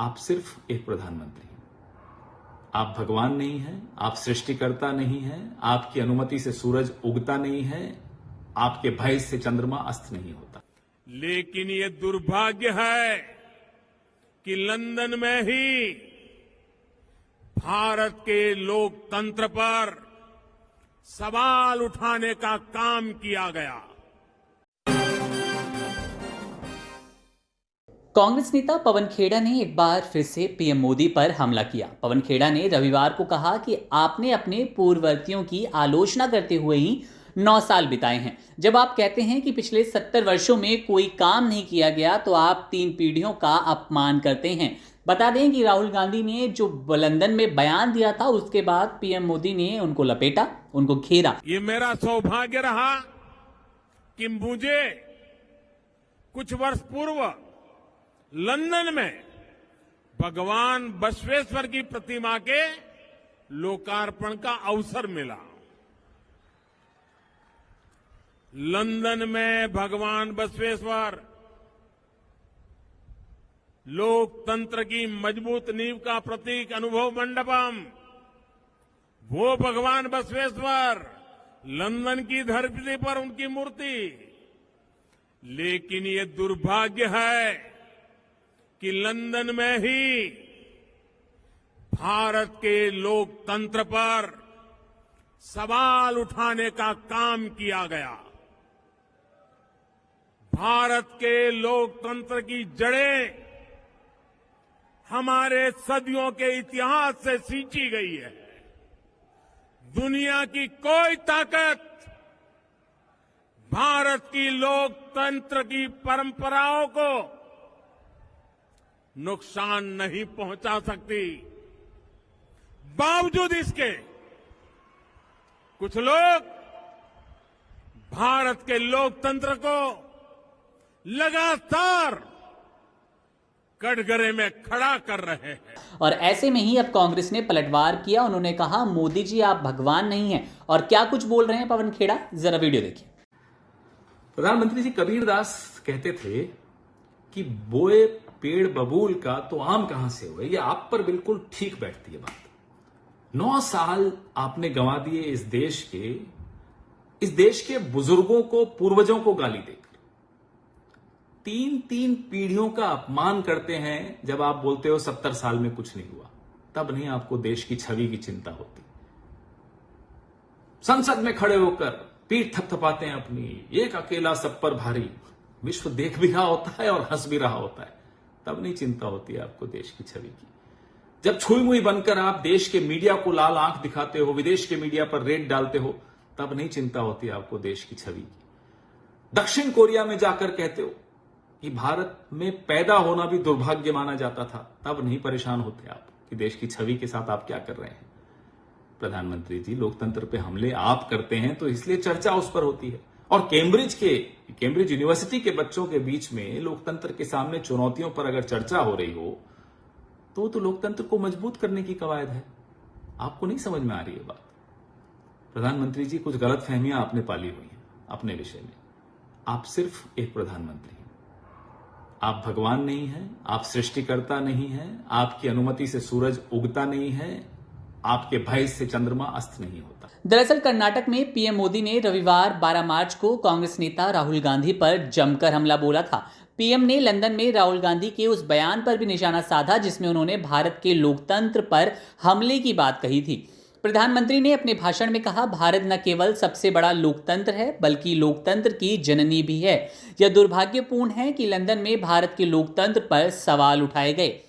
आप सिर्फ एक प्रधानमंत्री हैं। आप भगवान नहीं हैं, आप सृष्टिकर्ता नहीं हैं, आपकी अनुमति से सूरज उगता नहीं है, आपके भय से चंद्रमा अस्त नहीं होता। लेकिन ये दुर्भाग्य है कि लंदन में ही भारत के लोकतंत्र पर सवाल उठाने का काम किया गया। कांग्रेस नेता पवन खेड़ा ने एक बार फिर से पीएम मोदी पर हमला किया। पवन खेड़ा ने रविवार को कहा कि आपने अपने पूर्ववर्तियों की आलोचना करते हुए ही 9 साल बिताए हैं। जब आप कहते हैं कि पिछले 70 वर्षों में कोई काम नहीं किया गया तो आप 3 पीढ़ियों का अपमान करते हैं। बता दें कि राहुल गांधी ने जो लंदन में बयान दिया था उसके बाद पीएम मोदी ने उनको लपेटा, उनको घेरा। ये मेरा सौभाग्य रहा कि मुझे कुछ वर्ष पूर्व लंदन में भगवान बसवेश्वर की प्रतिमा के लोकार्पण का अवसर मिला। लंदन में भगवान बसवेश्वर लोकतंत्र की मजबूत नींव का प्रतीक अनुभव मंडपम, वो भगवान बसवेश्वर, लंदन की धरती पर उनकी मूर्ति। लेकिन ये दुर्भाग्य है कि लंदन में ही भारत के लोकतंत्र पर सवाल उठाने का काम किया गया। भारत के लोकतंत्र की जड़ें हमारे सदियों के इतिहास से सींची गई है। दुनिया की कोई ताकत भारत की लोकतंत्र की परंपराओं को नुकसान नहीं पहुंचा सकती। बावजूद इसके कुछ लोग भारत के लोकतंत्र को लगातार कटघरे में खड़ा कर रहे हैं। और ऐसे में ही अब कांग्रेस ने पलटवार किया। उन्होंने कहा, मोदी जी आप भगवान नहीं हैं। और क्या कुछ बोल रहे हैं पवन खेड़ा, जरा वीडियो देखिए। प्रधानमंत्री जी कबीरदास कहते थे कि बोए पेड़ बबूल का तो आम कहां से हुए। ये आप पर बिल्कुल ठीक बैठती है बात। 9 साल आपने गंवा दिए इस देश के बुजुर्गों को, पूर्वजों को गाली देकर। 3 पीढ़ियों का अपमान करते हैं। जब आप बोलते हो 70 साल में कुछ नहीं हुआ, तब नहीं आपको देश की छवि की चिंता होती। संसद में खड़े होकर पीठ थपथपाते हैं अपनी, एक अकेला सब पर भारी। विश्व देख भी रहा होता है और हंस भी रहा होता है, तब नहीं चिंता होती है आपको देश की छवि की। जब छुई मुई बनकर आप देश के मीडिया को लाल आंख दिखाते हो, विदेश के मीडिया पर रेड डालते हो, तब नहीं चिंता होती आपको देश की छवि की। दक्षिण कोरिया में जाकर कहते हो कि भारत में पैदा होना भी दुर्भाग्य माना जाता था, तब नहीं परेशान होते आप कि देश की छवि के साथ आप क्या कर रहे हैं। प्रधानमंत्री जी, लोकतंत्र पे हमले आप करते हैं तो इसलिए चर्चा उस पर होती है। और कैम्ब्रिज यूनिवर्सिटी के बच्चों के बीच में लोकतंत्र के सामने चुनौतियों पर अगर चर्चा हो रही हो तो लोकतंत्र को मजबूत करने की कवायद है। आपको नहीं समझ में आ रही है बात। प्रधानमंत्री जी, कुछ गलतफहमियां आपने पाली हुई हैं अपने विषय में। आप सिर्फ एक प्रधानमंत्री हैं। आप भगवान नहीं हैं, आप सृष्टिकर्ता नहीं हैं, आपकी अनुमति से सूरज उगता नहीं है, आपके भय से चंद्रमा अस्त नहीं होता। दरअसल कर्नाटक में पीएम मोदी ने रविवार 12 मार्च को कांग्रेस नेता राहुल गांधी पर जमकर हमला बोला था। पीएम ने लंदन में राहुल गांधी के उस बयान पर भी निशाना साधा जिसमें उन्होंने भारत के लोकतंत्र पर हमले की बात कही थी। प्रधानमंत्री ने अपने भाषण में कहा, भारत न केवल सबसे बड़ा लोकतंत्र है बल्कि लोकतंत्र की जननी भी है। यह दुर्भाग्यपूर्ण है कि लंदन में भारत के लोकतंत्र पर सवाल उठाए गए।